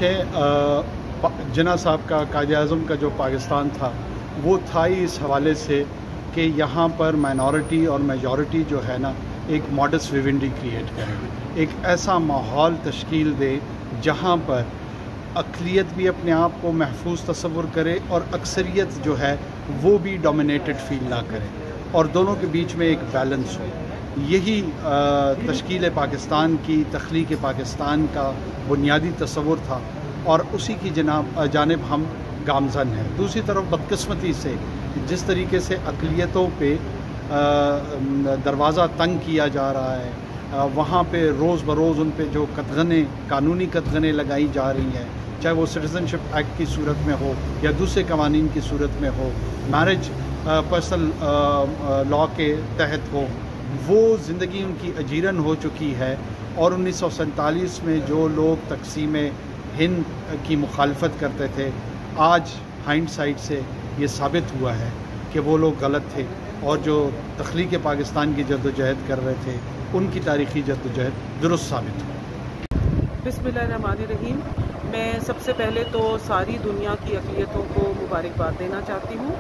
کہ جناح صاحب کا قائد اعظم کا جو پاکستان تھا وہ تھا ہی اس حوالے سے کہ یہاں پر مائنورٹی اور میجورٹی جو ہے نا ایک ماڈس ویونڈی کریٹ کرے، ایک ایسا ماحول تشکیل دے جہاں پر اقلیت بھی اپنے آپ کو محفوظ تصور کرے اور اکثریت جو ہے وہ بھی ڈومینیٹڈ فیل نہ کرے، اور دونوں کے بیچ میں ایک بیلنس ہو۔ یہی تشکیل پاکستان کی، تخلیق پاکستان کا بنیادی تصور تھا، اور اسی کی جانب ہم گامزن ہیں۔ دوسری طرف بدقسمتی سے جس طریقے سے اقلیتوں پہ دروازہ تنگ کیا جا رہا ہے، وہاں پہ روز بروز ان پہ جو قدغنیں، قانونی قدغنیں لگائی جا رہی ہیں، چاہے وہ سٹیزن شپ ایکٹ کی صورت میں ہو یا دوسرے قوانین کی صورت میں ہو، میرج پرسنل لاء کے تحت ہو، وہ زندگی ان کی اجیرن ہو چکی ہے۔ اور 1947 میں جو لوگ تقسیم ہند کی مخالفت کرتے تھے، آج ہائنڈ سائٹ سے یہ ثابت ہوا ہے کہ وہ لوگ غلط تھے، اور جو تخلیق پاکستان کی جدوجہد کر رہے تھے ان کی تاریخی جدوجہد درست ثابت ہوئی۔ بسم اللہ الرحمن الرحیم۔ میں سب سے پہلے تو ساری دنیا کی اقلیتوں کو مبارکباد دینا چاہتی ہوں،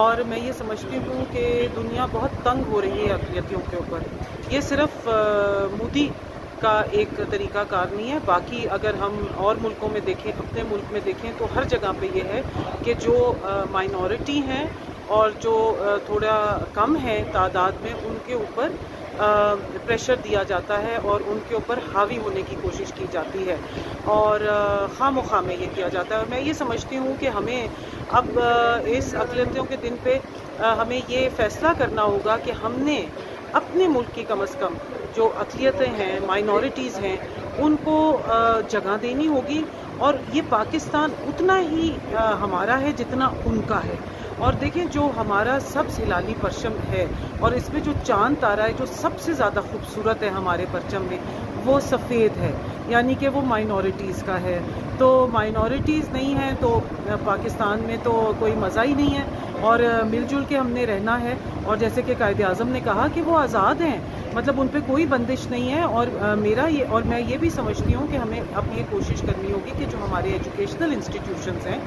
اور میں یہ سمجھتی ہوں کہ دنیا بہت تنگ ہو رہی ہے اقلیتوں کے اوپر۔ یہ صرف مودی کا ایک طریقہ کار نہیں ہے، باقی اگر ہم اور ملکوں میں دیکھیں، اپنے ملک میں دیکھیں، تو ہر جگہ پہ یہ ہے کہ جو مائنورٹی ہیں اور جو تھوڑا کم ہیں تعداد میں، ان کے اوپر پریشر دیا جاتا ہے اور ان کے اوپر حاوی ہونے کی کوشش کی جاتی ہے، اور خواہ مخواہ میں یہ کیا جاتا ہے۔ اور میں یہ سمجھتی ہوں کہ ہمیں اب اس اقلیتوں کے دن پہ ہمیں یہ فیصلہ کرنا ہوگا کہ ہم نے اپنے ملک کی کم از کم جو اقلیتیں ہیں، مائنورٹیز ہیں، ان کو جگہ دینی ہوگی، اور یہ پاکستان اتنا ہی ہمارا ہے جتنا ان کا ہے۔ اور دیکھیں، جو ہمارا سبز ہلالی پرچم ہے، اور اس میں جو چاند تارا ہے جو سب سے زیادہ خوبصورت ہے ہمارے پرچم میں، وہ سفید ہے، یعنی کہ وہ مائنورٹیز کا ہے۔ تو مائنورٹیز نہیں ہیں تو پاکستان میں تو کوئی مزہ ہی نہیں ہے، اور مل جل کے ہم نے رہنا ہے۔ اور جیسے کہ قائد اعظم نے کہا کہ وہ آزاد ہیں، مطلب ان پہ کوئی بندش نہیں ہے۔ اور میں یہ بھی سمجھتی ہوں کہ ہمیں اب یہ کوشش کرنی ہوگی کہ جو ہمارے ایجوکیشنل انسٹیٹیوشنز ہیں،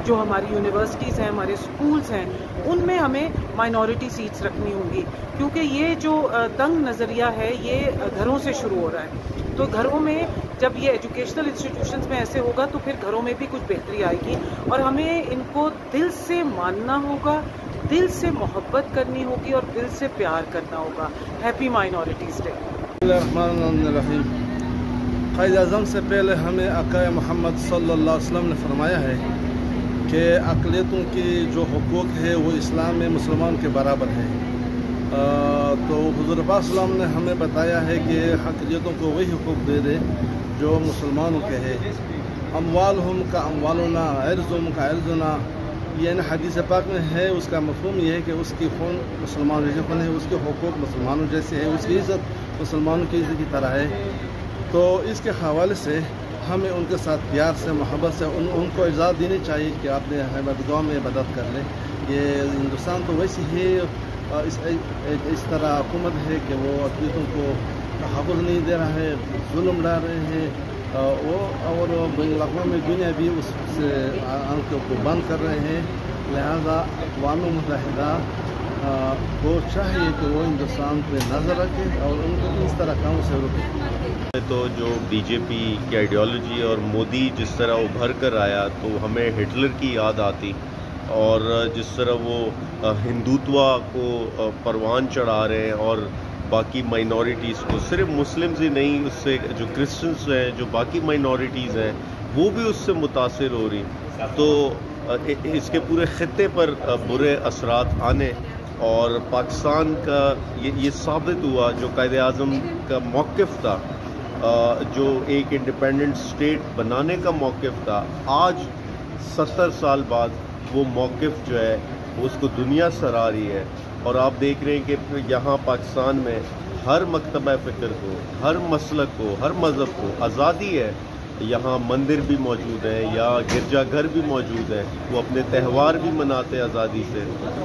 جو ہماری یونیورسٹیز ہیں، ہمارے اسکولز ہیں، ان میں ہمیں مائنورٹی سیٹس رکھنی ہوں گی، کیونکہ یہ جو تنگ نظریہ ہے یہ گھروں سے شروع ہو رہا ہے۔ تو گھروں میں جب یہ ایجوکیشنل انسٹیٹیوشنز میں ایسے ہوگا تو پھر گھروں میں بھی کچھ بہتری آئے گی، اور ہمیں ان کو دل سے ماننا ہوگا، دل سے محبت کرنی ہوگی، اور دل سے پیار کرنا ہوگا۔ Happy minorities day. بسم اللہ الرحمن الرحیم۔ قائد اعظم سے پہلے ہمیں آقا محمد صلی اللہ علیہ وسلم نے فرمایا ہے کہ اقلیتوں کی جو حقوق ہے وہ اسلام میں مسلمان کے برابر ہے۔ تو حضور پاک صلی اللہ علیہ وسلم نے ہمیں بتایا ہے کہ اقلیتوں کو وہی حقوق دے دے جو مسلمانوں کے ہے۔ اموالہم کا اموالنا، عرضہم کا عرضنا، یعنی حدیث پاک میں ہے، اس کا مفہوم یہ ہے کہ اس کی خون مسلمانوں جیسے خون ہے، اس کے حقوق مسلمانوں جیسے ہے، اس کی عزت مسلمانوں کی عزت کی طرح ہے۔ تو اس کے حوالے سے ہمیں ان کے ساتھ پیار سے، محبت سے ان کو اجازت دینی چاہیے کہ آپ نے عبادتگاہ میں عبادت کر لیں۔ یہ ہندوستان تو ویسی ہے، اس طرح حکومت ہے کہ وہ اقلیتوں کو تحفظ نہیں دے رہا ہے، ظلم ڈال رہے ہیں، اور بین الاقوامی دنیا بھی اس سے آنکھوں کو بند کر رہے ہیں۔ لہذا اقوام متحدہ کو چاہیے کہ وہ ہندوستان پہ نظر رکھے اور ان کو اس طرح کاموں سے روکے۔ تو جو بی جے پی کی آئیڈیالوجی اور مودی جس طرح ابھر کر آیا تو ہمیں ہٹلر کی یاد آتی، اور جس طرح وہ ہندوتوا کو پروان چڑھا رہے ہیں، اور باقی مائنورٹیز کو، صرف مسلمز ہی نہیں، اس سے جو کرسچنز ہیں، جو باقی مائنورٹیز ہیں، وہ بھی اس سے متاثر ہو رہی، تو اس کے پورے خطے پر برے اثرات آنے، اور پاکستان کا یہ ثابت ہوا جو قائد اعظم کا موقف تھا، جو ایک انڈیپینڈنٹ اسٹیٹ بنانے کا موقف تھا، آج 70 سال بعد وہ موقف جو ہے اس کو دنیا سراہ رہی ہے۔ اور آپ دیکھ رہے ہیں کہ یہاں پاکستان میں ہر مکتبہ فکر کو، ہر مسلک کو، ہر مذہب کو آزادی ہے، یہاں مندر بھی موجود ہیں یا گرجا گھر بھی موجود ہیں، وہ اپنے تہوار بھی مناتے ہیں آزادی سے.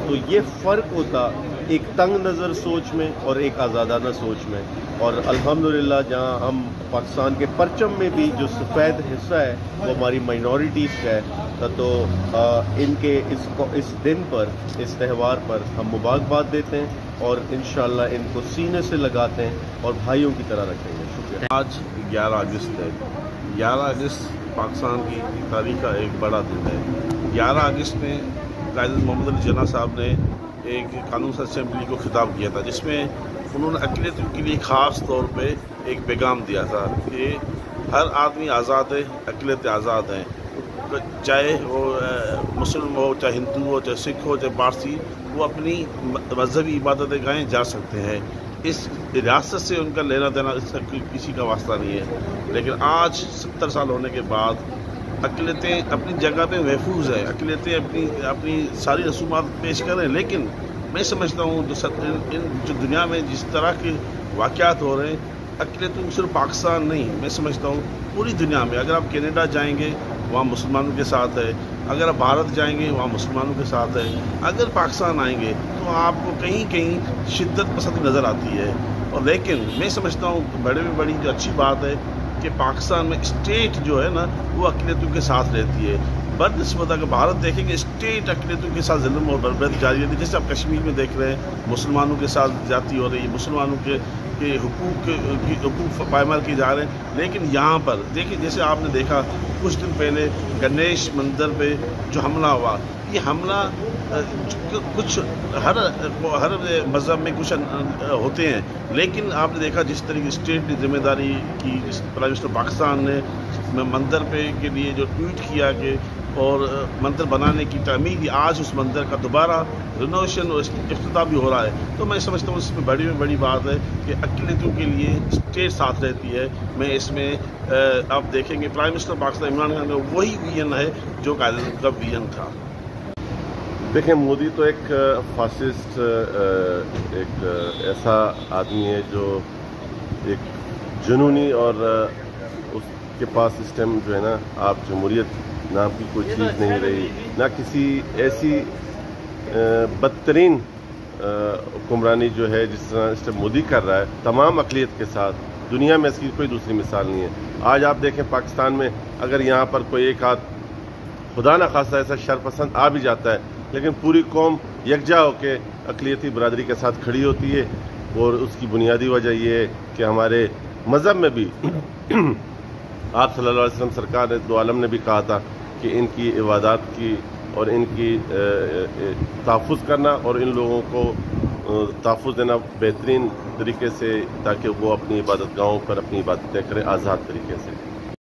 تو یہ فرق ہوتا ایک تنگ نظر سوچ میں اور ایک آزادانہ سوچ میں. اور الحمدللہ جہاں ہم پاکستان کے پرچم میں بھی جو سفید حصہ ہے وہ ہماری مائنورٹیز کا ہے، تو ان کے اس دن پر، اس تہوار پر ہم مبارکباد دیتے ہیں اور انشاءاللہ ان کو سینے سے لگاتے ہیں اور بھائیوں کی طرح رکھیں گے. شکریہ. آج 11 اگست ہے. 11 اگست پاکستان کی تاریخ کا ایک بڑا دن ہے. 11 اگست میں قائد محمد علی جناح صاحب نے ایک قانون ساز اسمبلی کو خطاب کیا تھا، جس میں انہوں نے اقلیتوں کے لیے خاص طور پہ ایک پیغام دیا تھا کہ ہر آدمی آزاد ہے، اقلیتیں آزاد ہیں، چاہے وہ مسلم ہو، چاہے ہندو ہو، چاہے سکھ ہو، چاہے پارسی، وہ اپنی مذہبی عبادتیں گاہیں جا سکتے ہیں. اس ریاست سے ان کا لینا دینا اس کا کسی کا واسطہ نہیں ہے. لیکن آج 70 سال ہونے کے بعد اقلیتیں اپنی جگہ پہ محفوظ ہیں، اقلیتیں اپنی ساری رسومات پیش کریں. لیکن میں سمجھتا ہوں جو دنیا میں جس طرح کے واقعات ہو رہے ہیں، اقلیتوں صرف پاکستان نہیں، میں سمجھتا ہوں پوری دنیا میں. اگر آپ کینیڈا جائیں گے وہاں مسلمانوں کے ساتھ ہے، اگر آپ بھارت جائیں گے وہاں مسلمانوں کے ساتھ ہے، اگر پاکستان آئیں گے تو آپ کو کہیں کہیں شدت پسند نظر آتی ہے. اور لیکن میں سمجھتا ہوں بڑے میں بڑی جو اچھی بات ہے کہ پاکستان میں اسٹیٹ جو ہے نا وہ اقلیتوں کے ساتھ رہتی ہے. بدنسبت اگر بھارت دیکھیں گے اسٹیٹ اقلیتوں کے ساتھ ظلم اور بربریت جاری ہے. جیسے آپ کشمیر میں دیکھ رہے ہیں مسلمانوں کے ساتھ زیادتی ہو رہی ہے، مسلمانوں کے حقوق پائمال کیے جا رہے ہیں. لیکن یہاں پر دیکھیں، جیسے آپ نے دیکھا کچھ دن پہلے گنیش مندر پہ جو حملہ ہوا، یہ حملہ کچھ ہر مذہب میں کچھ ہوتے ہیں، لیکن آپ نے دیکھا جس طریقے اسٹیٹ نے ذمہ داری کی، جس پرائم منسٹر پاکستان نے مندر پہ کے لیے جو ٹویٹ کیا کہ اور مندر بنانے کی تعمیر کی، آج اس مندر کا دوبارہ رینوویشن اور افتتاح بھی ہو رہا ہے. تو میں سمجھتا ہوں اس میں بڑی بات ہے کہ اقلیتوں کے لیے اسٹیٹ ساتھ رہتی ہے. میں اس میں آپ دیکھیں گے پرائم منسٹر پاکستان عمران خان کا وہی ویژن ہے جو قائد اعظم کا ویژن تھا. دیکھیں مودی تو ایک فاسسٹ، ایک ایسا آدمی ہے جو ایک جنونی، اور اس کے پاس اس ٹائم جو ہے نا آپ جمہوریت نام کی کوئی چیز نہیں رہی، نہ کسی ایسی بدترین حکمرانی جو ہے جس طرح اس ٹائم مودی کر رہا ہے تمام اقلیت کے ساتھ. دنیا میں اس کی کوئی دوسری مثال نہیں ہے. آج آپ دیکھیں پاکستان میں اگر یہاں پر کوئی ایک آدھ خدا نہ خواستہ ایسا شرپسند آ بھی جاتا ہے، لیکن پوری قوم یکجا ہو کے اقلیتی برادری کے ساتھ کھڑی ہوتی ہے. اور اس کی بنیادی وجہ یہ ہے کہ ہمارے مذہب میں بھی آپ صلی اللہ علیہ وسلم سرکار نے دو عالم نے بھی کہا تھا کہ ان کی عبادات کی اور ان کی تحفظ کرنا اور ان لوگوں کو تحفظ دینا بہترین طریقے سے، تاکہ وہ اپنی عبادت گاہوں پر اپنی عبادتیں کریں آزاد طریقے سے.